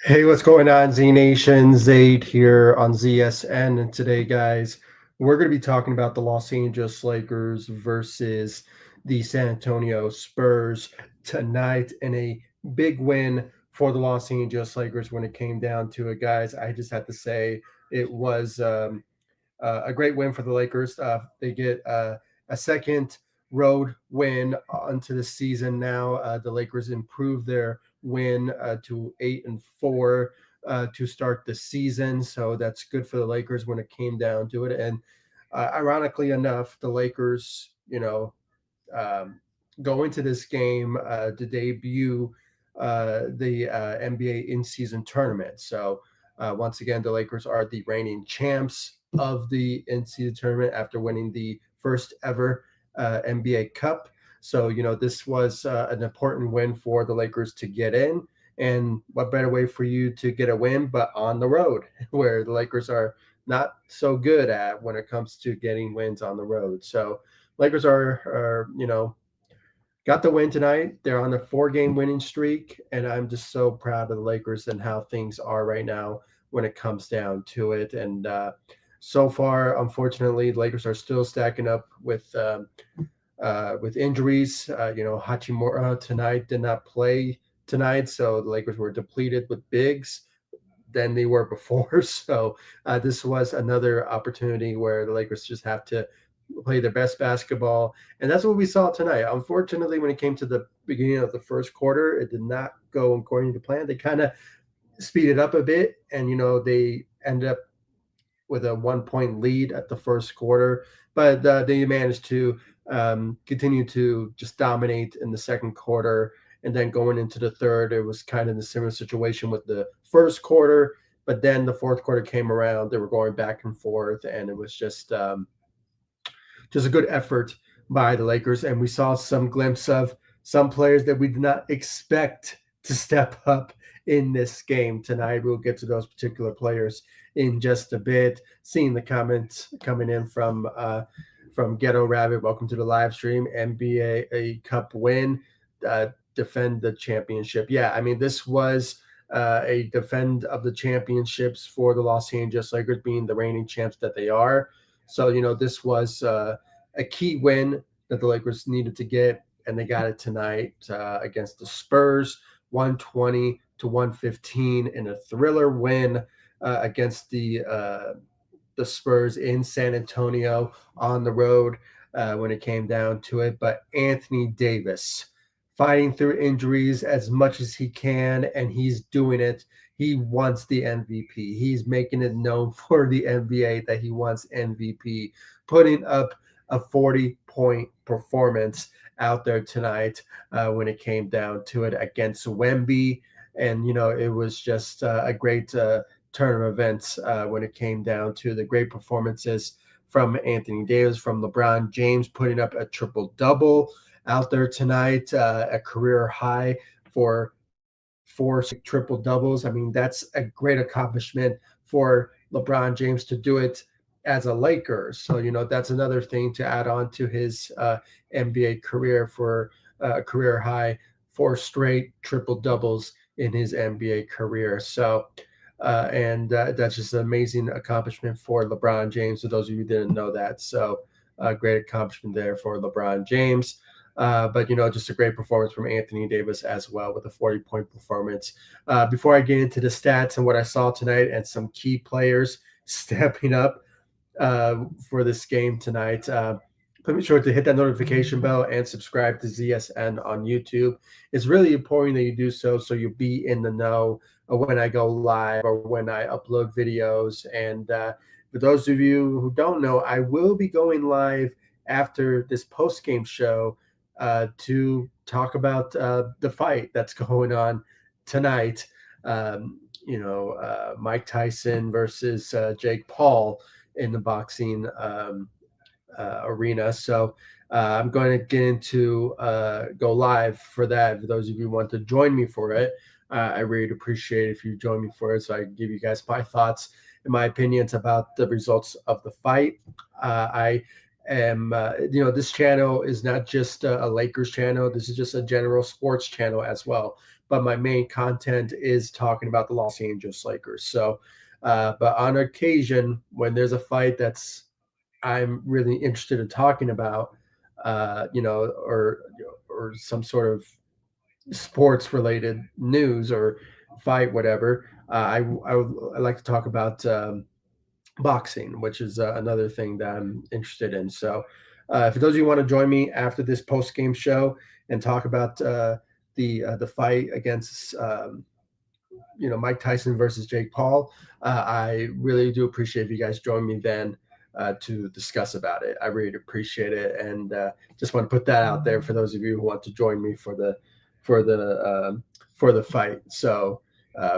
Hey, what's going on, Z Nation? Zaid here on ZSN. And today, guys, we're going to be talking about the Los Angeles Lakers versus the San Antonio Spurs tonight in a big win for the Los Angeles Lakers when it came down to it, guys. I just have to say it was a great win for the Lakers. They get a second road win onto the season now. The Lakers improved their win to 8-4 to start the season, so that's good for the Lakers when it came down to it. And ironically enough, the Lakers, um, go into this game to debut the NBA in-season tournament. So once again, the Lakers are the reigning champs of the in-season tournament after winning the first ever NBA Cup. So this was an important win for the Lakers to get in. And what better way for you to get a win but on the road, where the Lakers are not so good at when it comes to getting wins on the road. So Lakers are got the win tonight. They're on a 4-game winning streak, and I'm just so proud of the Lakers and how things are right now when it comes down to it. And so far, unfortunately, the Lakers are still stacking up with injuries. Hachimura tonight did not play tonight, so the Lakers were depleted with bigs than they were before. So this was another opportunity where the Lakers just have to play their best basketball, and that's what we saw tonight. Unfortunately, when it came to the beginning of the first quarter, it did not go according to plan. They kind of speeded up a bit, and they ended up with a 1 point lead at the first quarter, but they managed to continue to just dominate in the second quarter. And then going into the third, it was kind of the similar situation with the first quarter. But then the fourth quarter came around, they were going back and forth, and it was just a good effort by the Lakers. And we saw some glimpse of some players that we did not expect to step up in this game tonight. We'll get to those particular players in just a bit. Seeing the comments coming in from Ghetto Rabbit. Welcome to the live stream. NBA Cup win. Defend the championship. Yeah, I mean, this was a defend of the championships for the Los Angeles Lakers, being the reigning champs that they are. So, this was a key win that the Lakers needed to get, and they got it tonight against the Spurs, 120-115 in a thriller win against the Spurs in San Antonio on the road when it came down to it. But Anthony Davis fighting through injuries as much as he can, and he's doing it. He wants the MVP. He's making it known for the NBA that he wants MVP, putting up a 40-point performance out there tonight when it came down to it against Wemby. And, it was just a great turn of events when it came down to the great performances from Anthony Davis, from LeBron James putting up a triple-double out there tonight, a career high for 4 triple doubles. I mean, that's a great accomplishment for LeBron James to do it as a Laker. So, that's another thing to add on to his NBA career, for a career high 4 straight triple doubles in his NBA career. So, and that's just an amazing accomplishment for LeBron James. For those of you who didn't know that, so great accomplishment there for LeBron James. But just a great performance from Anthony Davis as well, with a 40-point performance. Before I get into the stats and what I saw tonight and some key players stepping up for this game tonight, be sure to hit that notification bell and subscribe to ZSN on YouTube. It's really important that you do so you'll be in the know when I go live or when I upload videos. And for those of you who don't know, I will be going live after this post-game show to talk about the fight that's going on tonight. Mike Tyson versus Jake Paul in the boxing arena. So I'm going to get into go live for that. For those of you who want to join me for it, I really appreciate it if you join me for it, so I can give you guys my thoughts and my opinions about the results of the fight. I am, this channel is not just a Lakers channel. This is just a general sports channel as well. but my main content is talking about the Los Angeles Lakers. So, but on occasion, when there's a fight that's I'm really interested in talking about, or some sort of sports related news or fight, whatever. I like to talk about boxing, which is another thing that I'm interested in. So, for those of you who want to join me after this post game show and talk about the fight against Mike Tyson versus Jake Paul, I really do appreciate if you guys join me then to discuss about it. I really appreciate it, and just want to put that out there for those of you who want to join me for the for the fight. So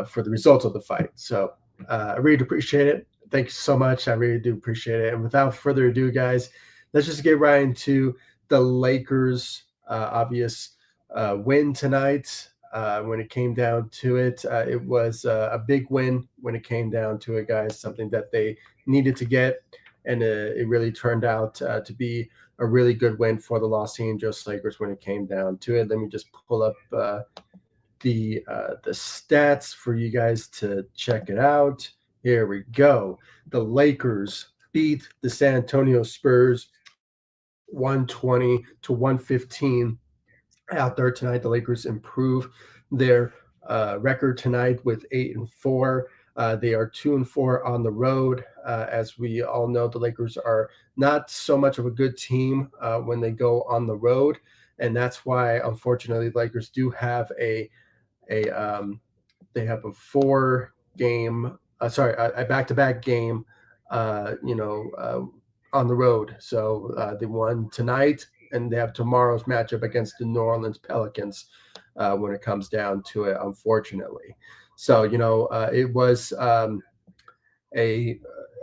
for the results of the fight. So I really appreciate it. Thank you so much. I really do appreciate it. And without further ado, guys, let's just get right into the Lakers' obvious win tonight. When it came down to it, it was a big win when it came down to it, guys. Something that they needed to get, and it really turned out to be a really good win for the Los Angeles Lakers when it came down to it. Let me just pull up the stats for you guys to check it out. Here we go. The Lakers beat the San Antonio Spurs 120 to 115 out there tonight. The Lakers improve their record tonight with 8-4. They are 2-4 on the road. As we all know, the Lakers are not so much of a good team when they go on the road, and that's why, unfortunately, the Lakers do have a they have a four game, a back to back game, on the road. So they won tonight, and they have tomorrow's matchup against the New Orleans Pelicans when it comes down to it, unfortunately. So, it was a, a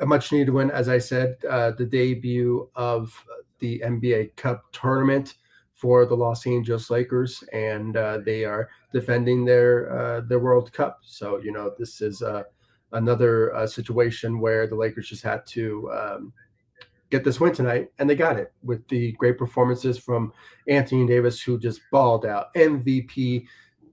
much needed win. As I said, the debut of the NBA Cup tournament for the Los Angeles Lakers, and they are defending their World Cup. So, this is another situation where the Lakers just had to get this win tonight, and they got it with the great performances from Anthony Davis, who just balled out. MVP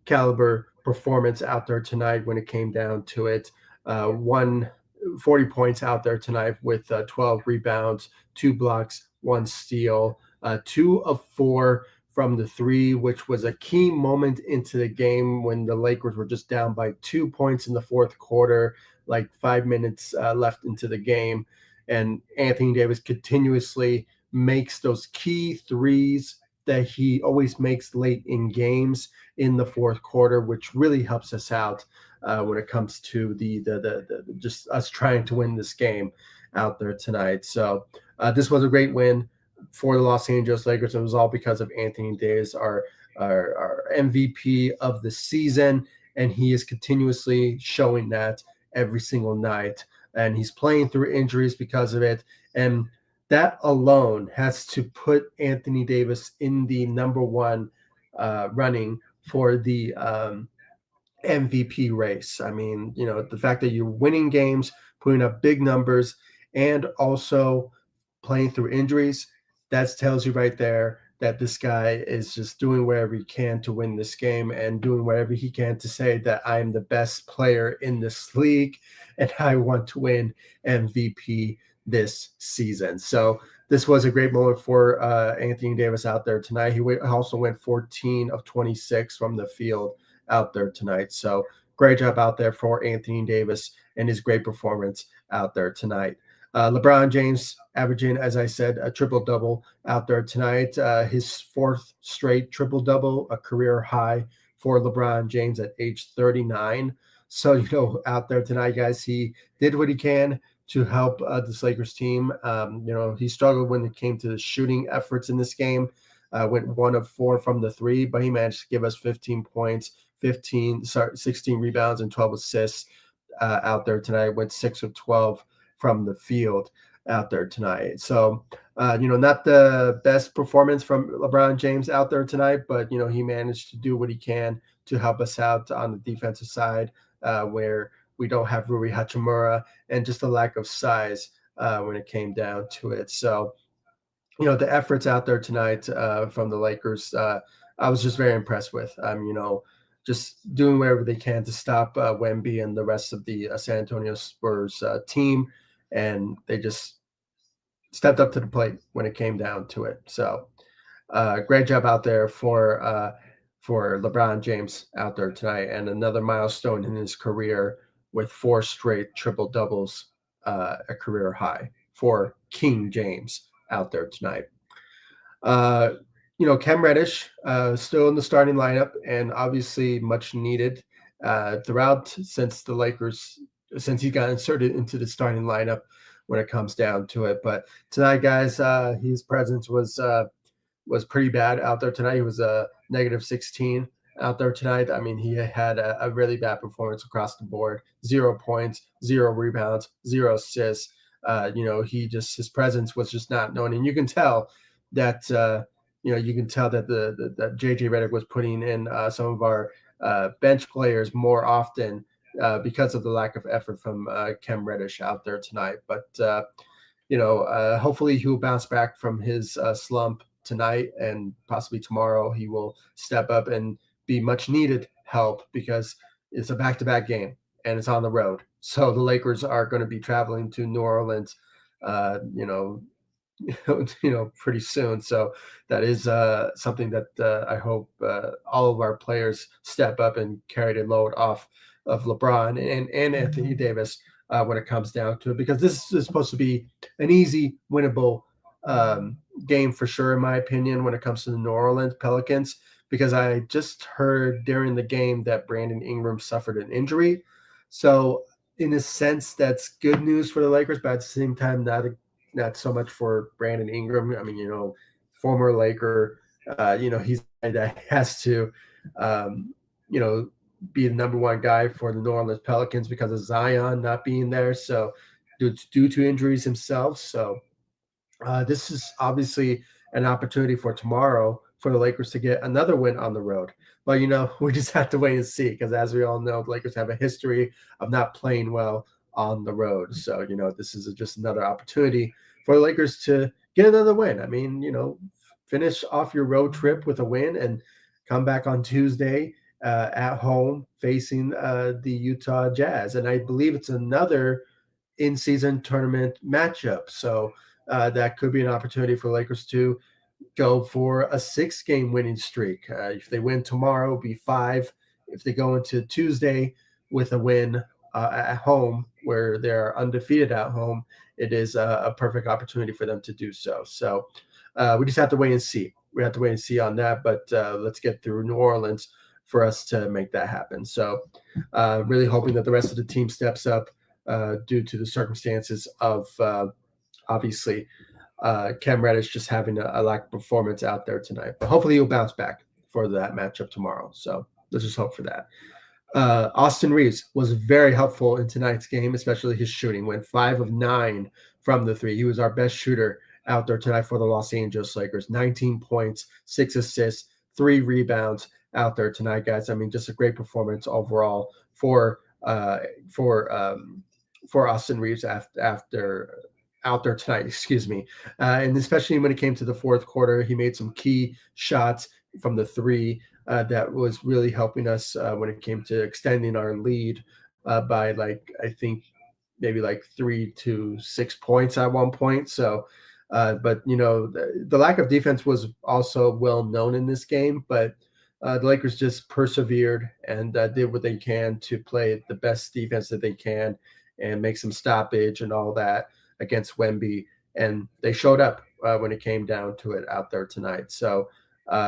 caliber performance out there tonight when it came down to it. 140 points out there tonight with 12 rebounds, 2 blocks, 1 steal, 2 of 4 from the three, which was a key moment into the game when the Lakers were just down by 2 points in the fourth quarter, like 5 minutes left into the game. And Anthony Davis continuously makes those key threes that he always makes late in games in the fourth quarter, which really helps us out when it comes to the just us trying to win this game out there tonight. So this was a great win for the Los Angeles Lakers. It was all because of Anthony Davis, our MVP of the season, and he is continuously showing that every single night. And he's playing through injuries because of it. And that alone has to put Anthony Davis in the number one running for the MVP race. I mean, the fact that you're winning games, putting up big numbers, and also playing through injuries, that tells you right there that this guy is just doing whatever he can to win this game and doing whatever he can to say that I'm the best player in this league and I want to win MVP this season. So this was a great moment for Anthony Davis out there tonight. He also went 14 of 26 from the field out there tonight. So great job out there for Anthony Davis and his great performance out there tonight. LeBron James averaging, as I said, a triple-double out there tonight. His fourth straight triple-double, a career high for LeBron James at age 39. So, out there tonight, guys, he did what he can to help this Lakers team. He struggled when it came to the shooting efforts in this game. Went 1 of 4 from the three, but he managed to give us 15 points, 16 rebounds, and 12 assists out there tonight. Went 6 of 12 from the field out there tonight. So, not the best performance from LeBron James out there tonight, but, he managed to do what he can to help us out on the defensive side where we don't have Rui Hachimura and just a lack of size when it came down to it. So, the efforts out there tonight from the Lakers, I was just very impressed with. just doing whatever they can to stop Wemby and the rest of the San Antonio Spurs team, and they just stepped up to the plate when it came down to it. So great job out there for LeBron James out there tonight, and another milestone in his career with 4 straight triple doubles, a career high for King James out there tonight. Uh, Cam Reddish still in the starting lineup, and obviously much needed throughout since he got inserted into the starting lineup when it comes down to it. But tonight, guys, his presence was pretty bad out there tonight. He was a -16 out there tonight. I mean, he had a really bad performance across the board. 0 points, 0 rebounds, 0 assists. His presence was just not known, and you can tell that that JJ Redick was putting in some of our bench players more often because of the lack of effort from Cam Reddish out there tonight. But hopefully he'll bounce back from his slump tonight, and possibly tomorrow he will step up and be much needed help, because it's a back-to-back game and it's on the road. So the Lakers are going to be traveling to New Orleans, uh, you know, pretty soon. So that is something that I hope all of our players step up and carry the load off of LeBron and Anthony Davis when it comes down to it, because this is supposed to be an easy, winnable game for sure, in my opinion, when it comes to the New Orleans Pelicans, because I just heard during the game that Brandon Ingram suffered an injury. So in a sense, that's good news for the Lakers, but at the same time, not so much for Brandon Ingram. I mean, former Laker, he's a guy that has to, you know, be the number one guy for the New Orleans Pelicans because of Zion not being there. So due to injuries himself. So this is obviously an opportunity for tomorrow for the Lakers to get another win on the road. But, we just have to wait and see, because as we all know, the Lakers have a history of not playing well on the road. So, this is just another opportunity for the Lakers to get another win. I mean, finish off your road trip with a win and come back on Tuesday at home facing the Utah Jazz. And I believe it's another in-season tournament matchup. So that could be an opportunity for Lakers to go for a 6-game winning streak. If they win tomorrow, it'll be 5. If they go into Tuesday with a win at home, where they're undefeated at home, it is a perfect opportunity for them to do so. So we just have to wait and see. We have to wait and see on that, but let's get through New Orleans for us to make that happen. So really hoping that the rest of the team steps up due to the circumstances of obviously Cam Reddish just having a lack of performance out there tonight. But hopefully he'll bounce back for that matchup tomorrow. So let's just hope for that. Austin Reaves was very helpful in tonight's game, especially his shooting. Went 5 of 9 from the 3. He was our best shooter out there tonight for the Los Angeles Lakers. 19 points, 6 assists, 3 rebounds out there tonight, guys. I mean, just a great performance overall for Austin Reaves after out there tonight, excuse me. And especially when it came to the fourth quarter, he made some key shots from the 3 that was really helping us when it came to extending our lead by I think maybe 3 to 6 points at one point. So, but the lack of defense was also well known in this game, but the Lakers just persevered and did what they can to play the best defense that they can and make some stoppage and all that against Wemby. And they showed up when it came down to it out there tonight. So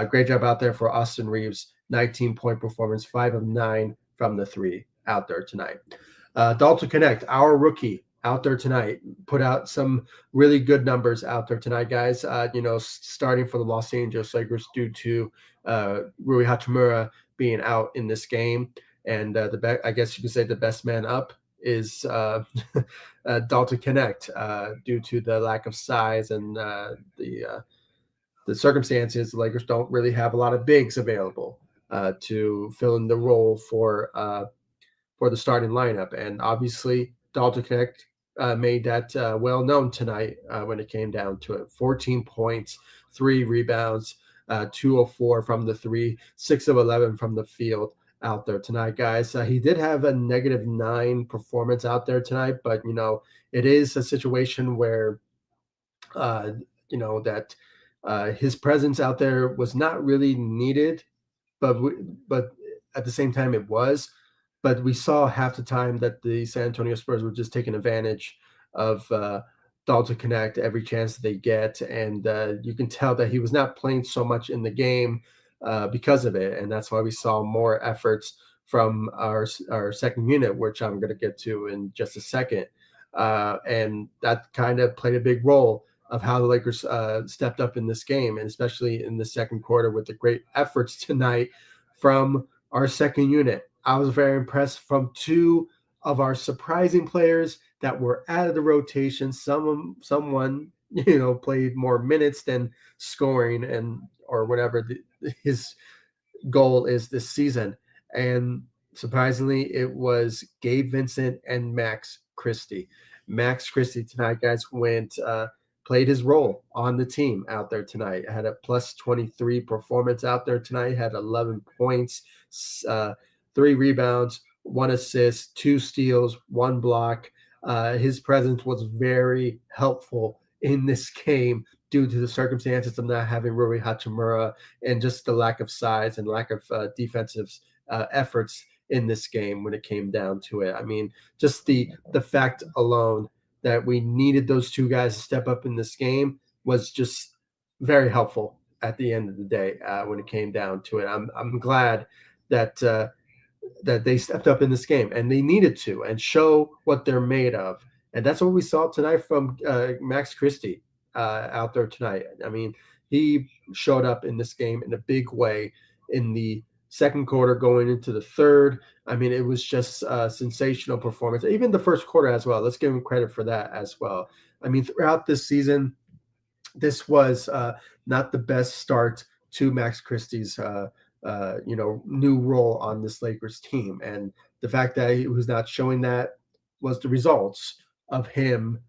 great job out there for Austin Reaves. 19-point performance, 5 of 9 from the 3 out there tonight. Dalton Connect, our rookie, out there tonight, put out some really good numbers out there tonight, guys. Starting for the Los Angeles Lakers due to Rui Hachimura being out in this game. And I guess you could say the best man up is Dalton Connect due to the lack of size and the circumstances. The Lakers don't really have a lot of bigs available to fill in the role for the starting lineup. And obviously, Dalton Connect made that well known tonight when it came down to it. 14 points, 3 rebounds, 2 of 4 from the 3, 6 of 11 from the field. out there tonight, guys. He did have a -9 performance out there tonight, but it is a situation where uh, that his presence out there was not really needed, but but at the same time it was. But we saw half the time that the San Antonio Spurs were just taking advantage of Dalton Connect every chance that they get, and you can tell that he was not playing so much in the game because of it, and that's why we saw more efforts from our second unit, which I'm going to get to in just a second, and that kind of played a big role of how the Lakers stepped up in this game, and especially in the second quarter with the great efforts tonight from our second unit. I was very impressed from two of our surprising players that were out of the rotation. Someone played more minutes than scoring and or whatever his goal is this season. And surprisingly, it was Gabe Vincent and Max Christie. Max Christie tonight, guys, played his role on the team out there tonight. Had a plus 23 performance out there tonight. Had 11 points, uh, 3 rebounds, 1 assist, 2 steals, 1 block. His presence was very helpful in this game due to the circumstances of not having Rui Hachimura and just the lack of size and lack of defensive efforts in this game when it came down to it. I mean, just the fact alone that we needed those two guys to step up in this game was just very helpful at the end of the day when it came down to it. I'm glad that they stepped up in this game, and they needed to, and show what they're made of. And that's what we saw tonight from Max Christie out there tonight. I mean, he showed up in this game in a big way in the second quarter going into the third. I mean, it was just a sensational performance. Even the first quarter as well. Let's give him credit for that as well. I mean, throughout this season, this was not the best start to Max Christie's new role on this Lakers team, and the fact that he was not showing that was the results of him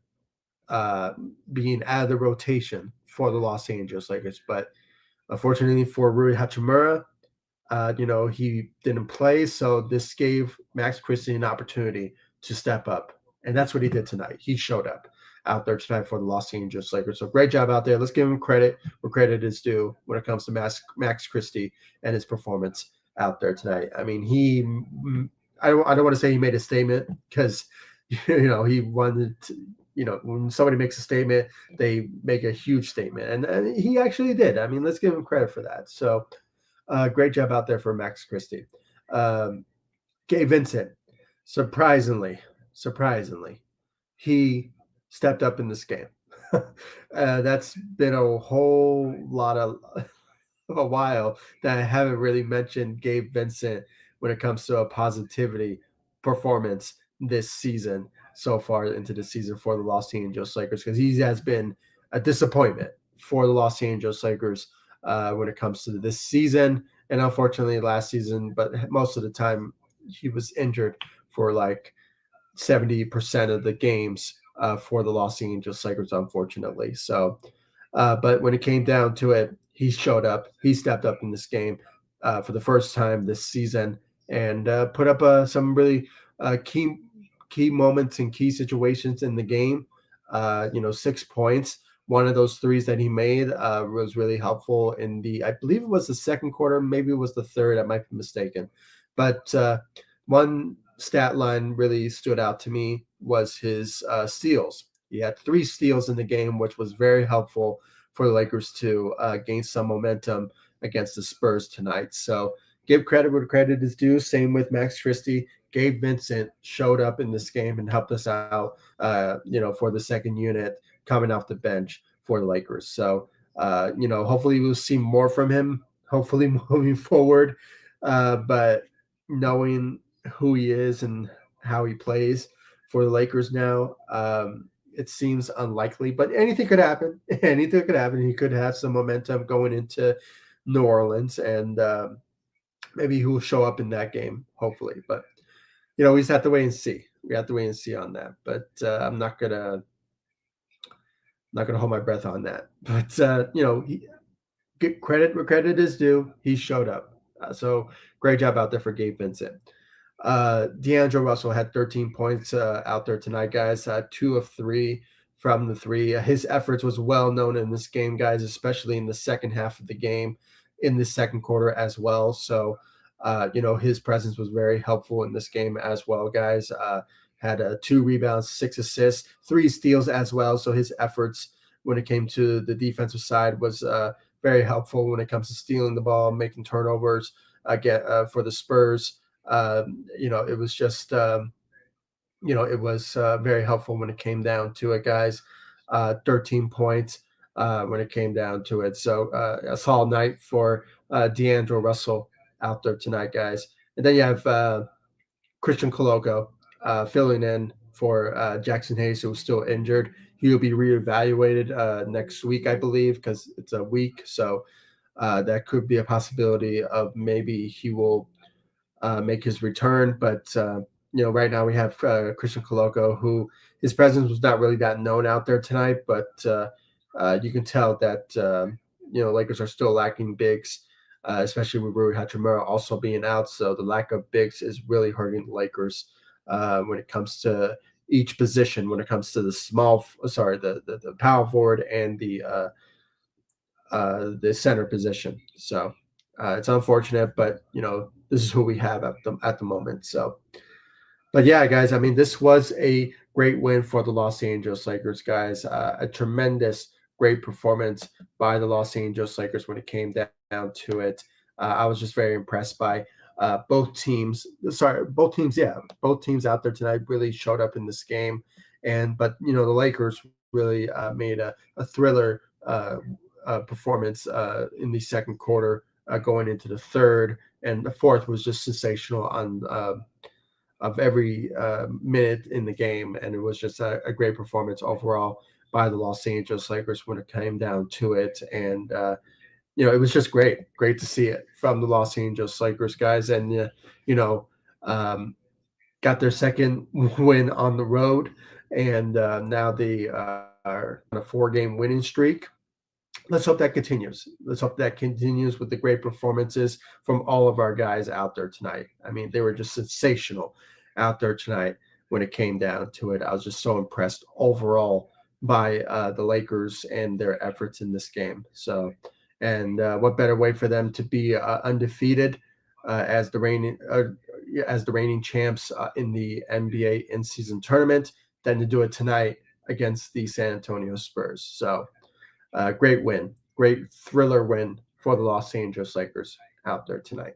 uh, being out of the rotation for the Los Angeles Lakers. But unfortunately for Rui Hachimura, he didn't play, so this gave Max Christie an opportunity to step up, and that's what he did tonight. He showed up out there tonight for the Los Angeles Lakers. So great job out there. Let's give him credit where credit is due when it comes to Max Christie and his performance out there tonight. I mean, I don't want to say he made a statement because he wanted to, when somebody makes a statement, they make a huge statement, and he actually did. I mean, let's give him credit for that. So great job out there for Max Christie. Um, Gabe Vincent, surprisingly, he stepped up in this game. That's been a whole lot of a while that I haven't really mentioned Gabe Vincent when it comes to a positivity performance this season so far into the season for the Los Angeles Lakers, because he has been a disappointment for the Los Angeles Lakers when it comes to this season and unfortunately last season, but most of the time he was injured for like 70% of the games for the Los Angeles Lakers, unfortunately. So, but when it came down to it, he showed up. He stepped up in this game for the first time this season and put up some really key moments and key situations in the game. 6 points. One of those threes that he made was really helpful in I believe it was the second quarter, maybe it was the third. I might be mistaken, but one stat line really stood out to me was his steals. He had 3 steals in the game, which was very helpful for the Lakers to gain some momentum against the Spurs tonight. So give credit where credit is due. Same with Max Christie. Gabe Vincent showed up in this game and helped us out, for the second unit coming off the bench for the Lakers. So, hopefully we'll see more from him, hopefully moving forward. But knowing who he is and how he plays for the Lakers now, it seems unlikely, but anything could happen. Anything could happen. He could have some momentum going into New Orleans, and maybe he will show up in that game, hopefully. But we just have to wait and see. We have to wait and see on that. But I'm not gonna hold my breath on that. But get credit where credit is due. He showed up. So great job out there for Gabe Vincent. D'Angelo Russell had 13 points out there tonight, guys. 2 of 3 from the three. His efforts was well known in this game, guys, especially in the second half of the game, in the second quarter as well. So, his presence was very helpful in this game as well, guys. Had 2 rebounds, 6 assists, 3 steals as well. So his efforts when it came to the defensive side was very helpful when it comes to stealing the ball, making turnovers for the Spurs. It was just, it was very helpful when it came down to it, guys. 13 points when it came down to it. So a solid night for D'Angelo Russell out there tonight, guys. And then you have Christian Coloco filling in for Jackson Hayes, who was still injured. He'll be reevaluated next week, I believe, because it's a week. So that could be a possibility of maybe he will make his return. But right now we have Christian Coloco, who his presence was not really that known out there tonight, but you can tell that Lakers are still lacking bigs, especially with Rui Hachimura also being out. So the lack of bigs is really hurting the Lakers when it comes to each position. When it comes to the power forward and the center position. So it's unfortunate, but this is who we have at the moment. So, but yeah, guys, I mean, this was a great win for the Los Angeles Lakers, guys. A tremendous, great performance by the Los Angeles Lakers when it came down to it. I was just very impressed by both teams. Sorry, both teams. Yeah, both teams out there tonight really showed up in this game, but the Lakers really made a thriller performance in the second quarter, going into the third, and the fourth was just sensational on of every minute in the game, and it was just a great performance overall by the Los Angeles Lakers when it came down to it, and it was just great to see it from the Los Angeles Lakers guys, and um, got their second win on the road, and now they are on a 4-game winning streak. Let's hope that continues. Let's hope that continues with the great performances from all of our guys out there tonight. I mean, they were just sensational out there tonight when it came down to it. I was just so impressed overall by the Lakers and their efforts in this game. So, and what better way for them to be undefeated as the reigning champs in the NBA in-season tournament than to do it tonight against the San Antonio Spurs. So, great win, great thriller win for the Los Angeles Lakers out there tonight.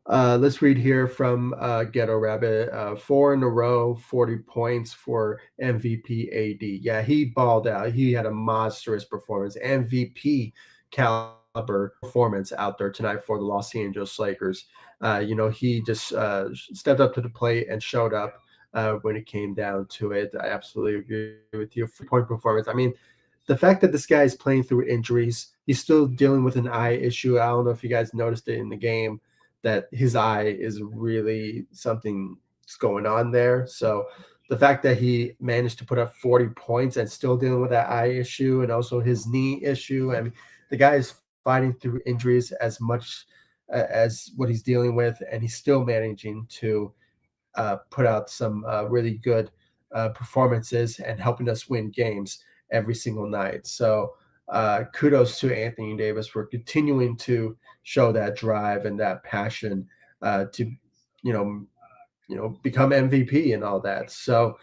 Let's read here from Ghetto Rabbit. 4 in a row, 40 points for MVP AD. Yeah, he balled out. He had a monstrous performance, MVP caliber performance out there tonight for the Los Angeles Lakers. He just stepped up to the plate and showed up when it came down to it. I absolutely agree with you. 4-point performance. I mean, the fact that this guy is playing through injuries, he's still dealing with an eye issue. I don't know if you guys noticed it in the game that his eye is really something that's going on there. So the fact that he managed to put up 40 points and still dealing with that eye issue and also his knee issue, I mean, the guy is fighting through injuries as much as what he's dealing with, and he's still managing to put out some really good performances and helping us win games every single night. So kudos to Anthony Davis for continuing to show that drive and that passion to, become MVP and all that. So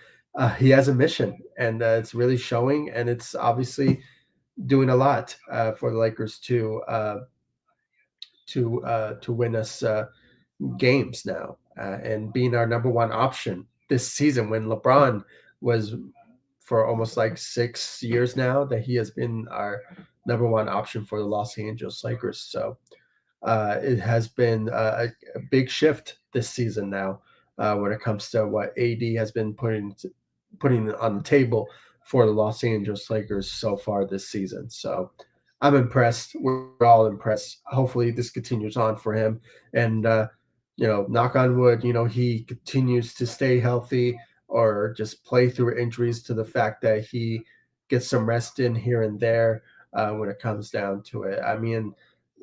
he has a mission, and it's really showing, and it's obviously doing a lot for the Lakers to win us games now and being our number one option this season when LeBron was for almost like 6 years now that he has been our number one option for the Los Angeles Lakers. So it has been a big shift this season now when it comes to what AD has been putting on the table for the Los Angeles Lakers so far this season. So I'm impressed. We're all impressed. Hopefully this continues on for him. And, knock on wood, he continues to stay healthy or just play through injuries to the fact that he gets some rest in here and there when it comes down to it. I mean,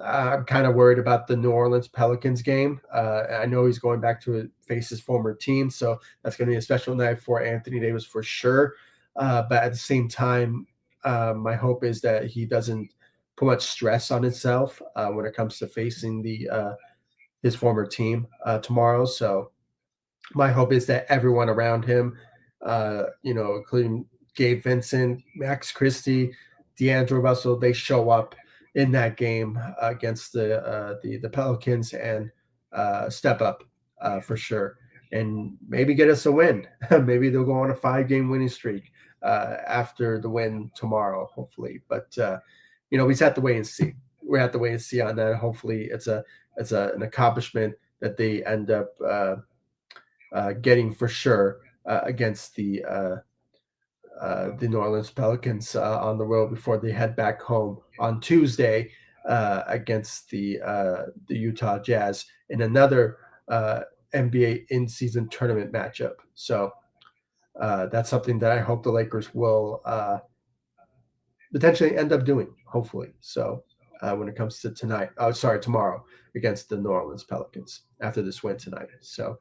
I'm kind of worried about the New Orleans Pelicans game. I know he's going back to face his former team, so that's going to be a special night for Anthony Davis for sure. But at the same time, my hope is that he doesn't put much stress on himself when it comes to facing the his former team tomorrow. So my hope is that everyone around him, including Gabe Vincent, Max Christie, D'Angelo Russell, they show up in that game against the Pelicans and step up for sure, and maybe get us a win. Maybe they'll go on a 5-game winning streak after the win tomorrow, hopefully. But we just have to wait and see. We have to wait and see on that. Hopefully, an accomplishment that they end up getting for sure against the New Orleans Pelicans on the road before they head back home on Tuesday against the Utah Jazz in another NBA in-season tournament matchup. So that's something that I hope the Lakers will potentially end up doing, hopefully. So when it comes to tomorrow against the New Orleans Pelicans after this win tonight. So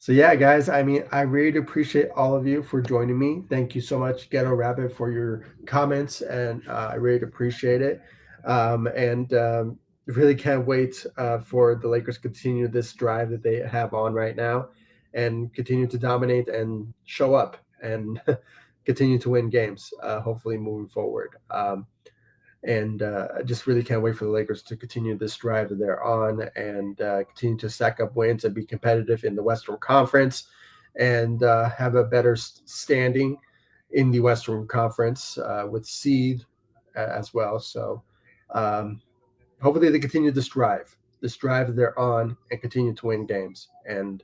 yeah, guys, I mean, I really appreciate all of you for joining me. Thank you so much, Ghetto Rabbit, for your comments, and I really appreciate it. And really can't wait for the Lakers to continue this drive that they have on right now, and continue to dominate and show up and continue to win games. Hopefully, moving forward. And I just really can't wait for the Lakers to continue this drive that they're on and continue to stack up wins and be competitive in the Western Conference and have a better standing in the Western Conference with seed as well. So um, hopefully they continue this drive that they're on, and continue to win games. And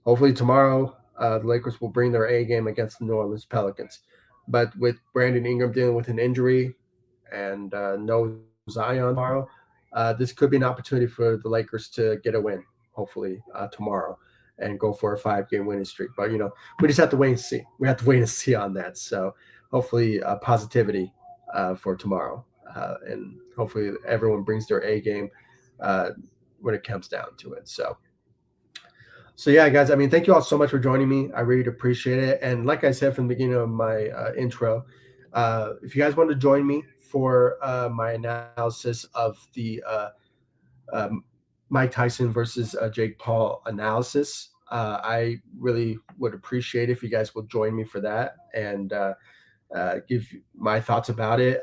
hopefully tomorrow the Lakers will bring their A game against the New Orleans Pelicans. But with Brandon Ingram dealing with an injury, and no Zion tomorrow, this could be an opportunity for the Lakers to get a win, hopefully tomorrow, and go for a 5-game winning streak. But we just have to wait and see. We have to wait and see on that. So hopefully positivity for tomorrow, and hopefully everyone brings their A game when it comes down to it. So yeah, guys. I mean, thank you all so much for joining me. I really appreciate it. And like I said from the beginning of my intro, if you guys want to join me for my analysis of the um, Mike Tyson versus Jake Paul analysis, I really would appreciate if you guys will join me for that and give my thoughts about it.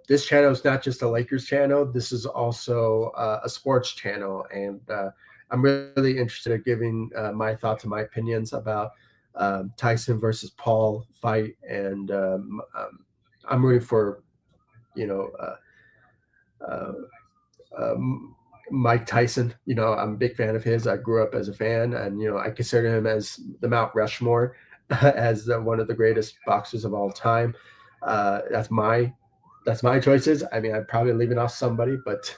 This channel is not just a Lakers channel. This is also a sports channel, and I'm really interested in giving my thoughts and my opinions about Tyson versus Paul fight, and I'm rooting for you know uh, Mike Tyson. I'm a big fan of his. I grew up as a fan, and I consider him as the Mount Rushmore, as one of the greatest boxers of all time. That's my choices. I mean, I'm probably leaving off somebody, but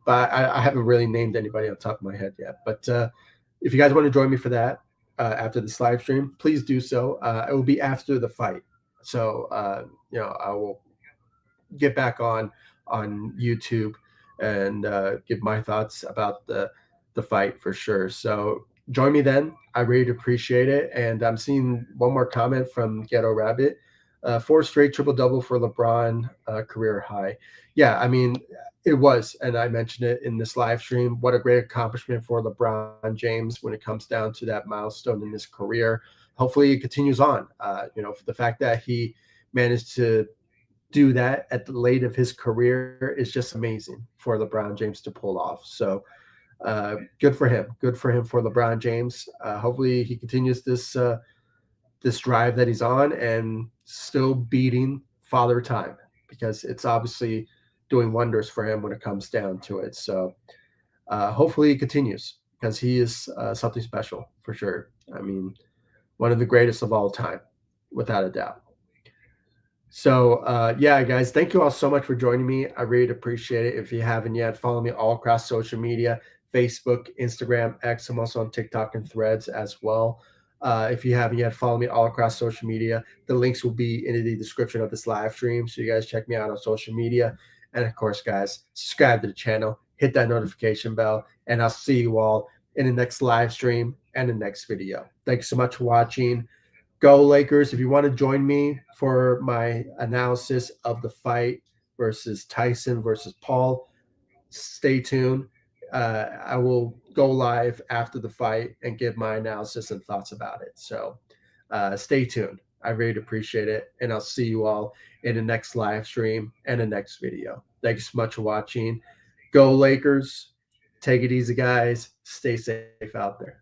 but I haven't really named anybody on top of my head yet. But if you guys want to join me for that after this live stream, please do so. It will be after the fight, so I will get back on YouTube and give my thoughts about the fight for sure. So join me then. I really appreciate it. And I'm seeing one more comment from Ghetto Rabbit. 4 straight triple double for LeBron, career high. Yeah, I mean, it was, and I mentioned it in this live stream. What a great accomplishment for LeBron James when it comes down to that milestone in his career. Hopefully, it continues on. For the fact that he managed to do that at the late of his career is just amazing for LeBron James to pull off. So good for him. Good for him for LeBron James. Hopefully he continues this drive that he's on and still beating Father Time, because it's obviously doing wonders for him when it comes down to it. So hopefully he continues, because he is something special for sure. I mean, one of the greatest of all time, without a doubt. So, yeah, guys, thank you all so much for joining me. I really appreciate it. If you haven't yet, follow me all across social media: Facebook, Instagram, X. I'm also on TikTok and Threads as well. If you haven't yet, follow me all across social media. The links will be in the description of this live stream, so you guys check me out on social media. And of course, guys, subscribe to the channel, hit that notification bell, and I'll see you all in the next live stream and the next video. Thanks so much for watching. Go Lakers. If you want to join me for my analysis of the fight versus Tyson versus Paul, stay tuned. I will go live after the fight and give my analysis and thoughts about it. So stay tuned. I really appreciate it. And I'll see you all in the next live stream and the next video. Thanks so much for watching. Go Lakers. Take it easy, guys. Stay safe out there.